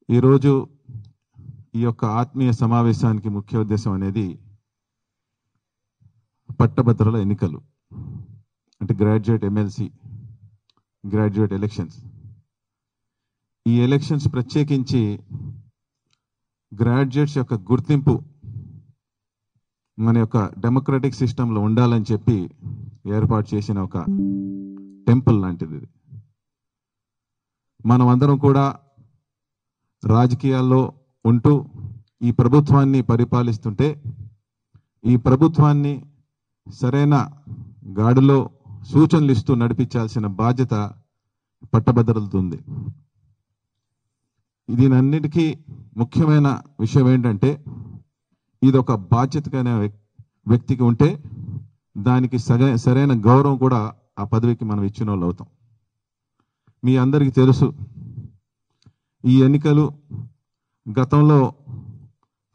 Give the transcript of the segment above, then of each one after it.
ఈరోజు ఈ యొక్క ఆత్మీయ సమావేశానికి ముఖ్య ఉద్దేశం అనేది పట్టభద్రుల ఎన్నికలు, అంటే గ్రాడ్యుయేట్ ఎమ్మెల్సీ గ్రాడ్యుయేట్ ఎలక్షన్స్. ఈ ఎలక్షన్స్ ప్రత్యేకించి గ్రాడ్యుయేట్స్ యొక్క గుర్తింపు మన యొక్క డెమోక్రటిక్ సిస్టంలో ఉండాలని చెప్పి ఏర్పాటు చేసిన ఒక టెంపుల్ లాంటిది. మనం అందరం కూడా రాజకీయాల్లో ఉంటూ ఈ ప్రభుత్వాన్ని పరిపాలిస్తుంటే ఈ ప్రభుత్వాన్ని సరైన గాడిలో సూచనలు ఇస్తూ నడిపించాల్సిన బాధ్యత పట్టభద్రులతో ఉంది. దీనన్నిటికీ ముఖ్యమైన విషయం ఏంటంటే ఇది ఒక బాధ్యతమైన వ్యక్తికి ఉంటే దానికి సరైన గౌరవం కూడా ఆ పదవికి మనం ఇచ్చిన వాళ్ళు అవుతాం. మీ అందరికీ తెలుసు, ఈ ఎన్నికలు గతంలో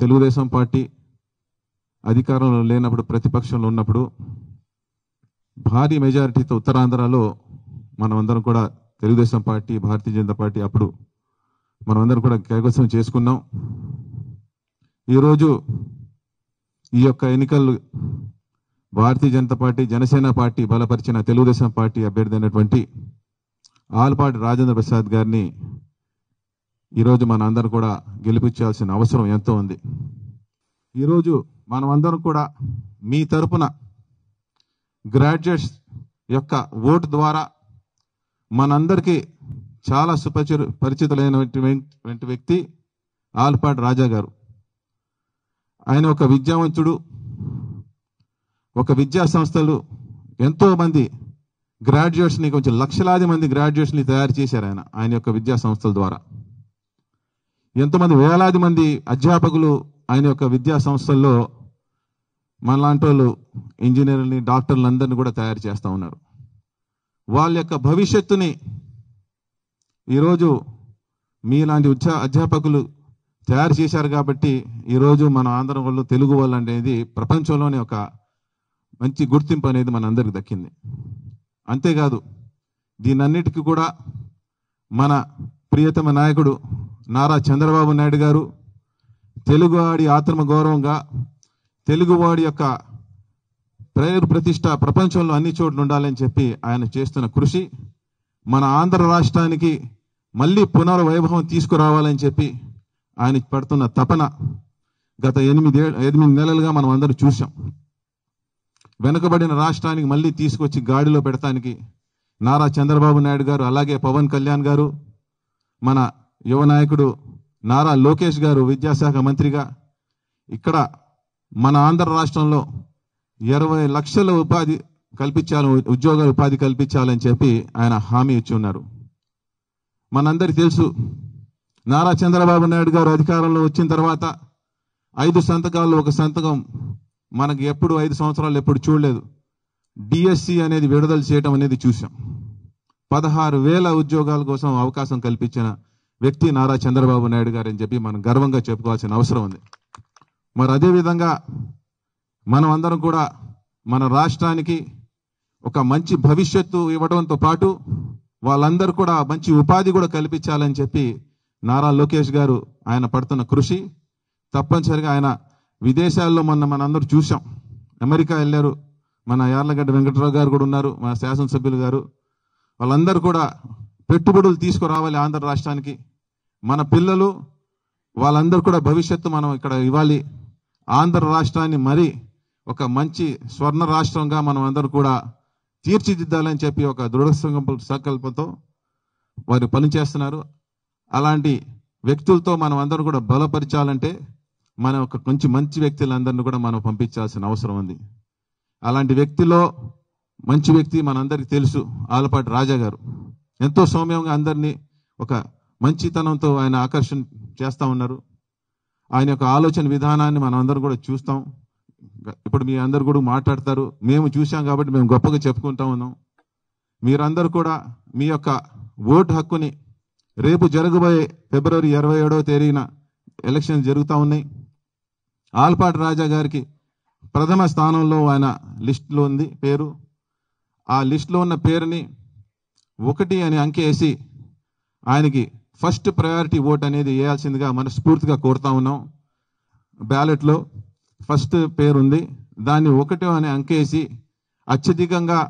తెలుగుదేశం పార్టీ అధికారంలో లేనప్పుడు, ప్రతిపక్షంలో ఉన్నప్పుడు భారీ మెజారిటీతో ఉత్తరాంధ్రలో మనమందరం కూడా తెలుగుదేశం పార్టీ, భారతీయ జనతా పార్టీ అప్పుడు మనమందరం కూడా కైవసం చేసుకున్నాం. ఈరోజు ఈ యొక్క ఎన్నికలు భారతీయ జనతా పార్టీ, జనసేన పార్టీ బలపరిచిన తెలుగుదేశం పార్టీ అభ్యర్థి అయినటువంటి ఆలపాటి రాజేంద్ర ప్రసాద్ గారిని ఈరోజు మన అందరం కూడా గెలిపించాల్సిన అవసరం ఎంతో ఉంది. ఈరోజు మనం అందరం కూడా మీ తరపున గ్రాడ్యుయేట్స్ యొక్క ఓటు ద్వారా మనందరికీ చాలా పరిచితులైనటువంటి వ్యక్తి ఆలపాటి రాజా గారు. ఆయన ఒక విద్యావంతుడు, ఒక విద్యా సంస్థలు ఎంతో మంది గ్రాడ్యుయేట్స్ని, కొంచెం లక్షలాది మంది గ్రాడ్యుయేట్స్ని తయారు చేశారు ఆయన యొక్క విద్యా సంస్థల ద్వారా. ఎంతోమంది వేలాది మంది అధ్యాపకులు ఆయన యొక్క విద్యా సంస్థల్లో మనలాంటి వాళ్ళు ఇంజనీర్లని, డాక్టర్లు అందరినీ కూడా తయారు చేస్తూ ఉన్నారు. వాళ్ళ యొక్క భవిష్యత్తుని ఈరోజు మీలాంటి అధ్యాపకులు తయారు చేశారు కాబట్టి ఈరోజు మన ఆంధ్ర వాళ్ళు, తెలుగు వాళ్ళు అనేది ప్రపంచంలోనే ఒక మంచి గుర్తింపు అనేది మన అందరికి దక్కింది. అంతేకాదు, దీనన్నిటికీ కూడా మన ప్రియతమ నాయకుడు నారా చంద్రబాబు నాయుడు గారు తెలుగువాడి ఆత్మగౌరవంగా, తెలుగువాడి యొక్క పేరు ప్రతిష్ట ప్రపంచంలో అన్ని చోట్ల ఉండాలని చెప్పి ఆయన చేస్తున్న కృషి, మన ఆంధ్ర రాష్ట్రానికి మళ్ళీ పునర్వైభవం తీసుకురావాలని చెప్పి ఆయన పడుతున్న తపన గత 8 నెలలుగా మనం అందరూ చూసాం. వెనుకబడిన రాష్ట్రానికి మళ్ళీ తీసుకొచ్చి గాడిలో పెడతానికి నారా చంద్రబాబు నాయుడు గారు, అలాగే పవన్ కళ్యాణ్ గారు, మన యువ నాయకుడు నారా లోకేష్ గారు విద్యాశాఖ మంత్రిగా ఇక్కడ మన ఆంధ్ర రాష్ట్రంలో 20 లక్షల ఉద్యోగాల ఉపాధి కల్పించాలని చెప్పి ఆయన హామీ ఇచ్చి ఉన్నారు. మనందరికీ తెలుసు, నారా చంద్రబాబు నాయుడు గారు అధికారంలో వచ్చిన తర్వాత 5 సంతకాల్లో ఒక సంతకం మనకి 5 సంవత్సరాలు ఎప్పుడు చూడలేదు. డిఎస్సి అనేది విడుదల చేయడం అనేది చూసాం. 16,000 ఉద్యోగాల కోసం అవకాశం కల్పించిన వ్యక్తి నారా చంద్రబాబు నాయుడు గారు అని చెప్పి మనం గర్వంగా చెప్పుకోవాల్సిన అవసరం ఉంది. మరి అదేవిధంగా మనం అందరం కూడా మన రాష్ట్రానికి ఒక మంచి భవిష్యత్తు ఇవ్వడంతో పాటు వాళ్ళందరూ కూడా మంచి ఉపాధి కూడా కల్పించాలని చెప్పి నారా లోకేష్ గారు ఆయన పడుతున్న కృషి తప్పనిసరిగా ఆయన విదేశాల్లో మనందరూ చూసాం. అమెరికా వెళ్ళారు, మన యార్లగడ్డ వెంకటరావు గారు కూడా ఉన్నారు, మన శాసనసభ్యులు గారు. వాళ్ళందరూ కూడా పెట్టుబడులు తీసుకురావాలి ఆంధ్ర రాష్ట్రానికి. మన పిల్లలు వాళ్ళందరూ కూడా భవిష్యత్తు మనం ఇక్కడ ఇవ్వాలి. ఆంధ్ర రాష్ట్రాన్ని మరి ఒక మంచి స్వర్ణ రాష్ట్రంగా మనం అందరూ కూడా తీర్చిదిద్దాలని చెప్పి ఒక దృఢ సంకల్పంతో వారు పనిచేస్తున్నారు. అలాంటి వ్యక్తులతో మనం అందరూ కూడా బలపరచాలంటే మన ఒక మంచి వ్యక్తులందరినీ కూడా మనం పంపించాల్సిన అవసరం ఉంది. అలాంటి వ్యక్తిలో మంచి వ్యక్తి మనందరికీ తెలుసు, ఆలపాటి రాజా గారు. ఎంతో సౌమ్యంగా అందరినీ ఒక మంచితనంతో ఆయన ఆకర్షణ చేస్తూ ఉన్నారు. ఆయన యొక్క ఆలోచన విధానాన్ని మనం అందరం కూడా చూస్తాం. ఇప్పుడు మీ అందరు కూడా మాట్లాడతారు, మేము చూసాం కాబట్టి మేము గొప్పగా చెప్పుకుంటా ఉన్నాం. మీరందరూ కూడా మీ యొక్క ఓటు హక్కుని రేపు జరగబోయే ఫిబ్రవరి 27వ తేదీన ఎలక్షన్ జరుగుతూ ఉన్నాయి. ఆలపాటి రాజా గారికి ప్రథమ స్థానంలో ఆయన లిస్టులో ఉంది పేరు. ఆ లిస్టులో ఉన్న పేరుని 1 అని అంకె వేసి ఆయనకి ఫస్ట్ ప్రయారిటీ ఓట్ అనేది వేయాల్సిందిగా మనస్ఫూర్తిగా కోరుతా ఉన్నాం. బ్యాలెట్లో ఫస్ట్ పేరు ఉంది, దాన్ని 1 అని అంకేసి అత్యధికంగా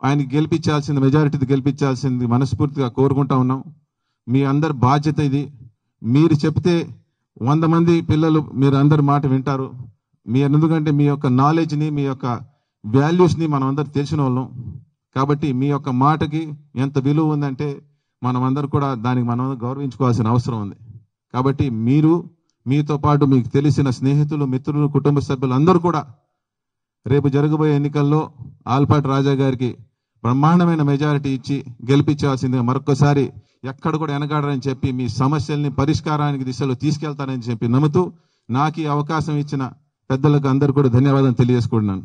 ఆయన గెలిపించాల్సింది, మెజారిటీ గెలిపించాల్సింది మనస్ఫూర్తిగా కోరుకుంటా ఉన్నాం. మీ అందరి బాధ్యత ఇది. మీరు చెప్తే 100 మంది పిల్లలు మీరు అందరి మాట వింటారు. ఎందుకంటే మీ యొక్క నాలెడ్జ్ని, మీ యొక్క వాల్యూస్ని మనం అందరు తెలిసిన వాళ్ళం. కాబట్టి మీ యొక్క మాటకి ఎంత విలువ ఉందంటే మనం అందరూ కూడా దానికి మనం గౌరవించుకోవాల్సిన అవసరం ఉంది. కాబట్టి మీరు, మీతో పాటు మీకు తెలిసిన స్నేహితులు, మిత్రులు, కుటుంబ సభ్యులు అందరూ కూడా రేపు జరగబోయే ఎన్నికల్లో ఆలపాటి రాజా గారికి బ్రహ్మాండమైన మెజారిటీ ఇచ్చి గెలిపించాల్సిందిగా మరొకసారి ఎక్కడ కూడా వెనకాడరని చెప్పి మీ సమస్యల్ని పరిష్కారానికి దిశలో తీసుకెళ్తానని చెప్పి నమ్ముతూ నాకు ఈ అవకాశం ఇచ్చిన పెద్దలకు అందరూ కూడా ధన్యవాదాలు తెలియజేసుకుంటున్నాను.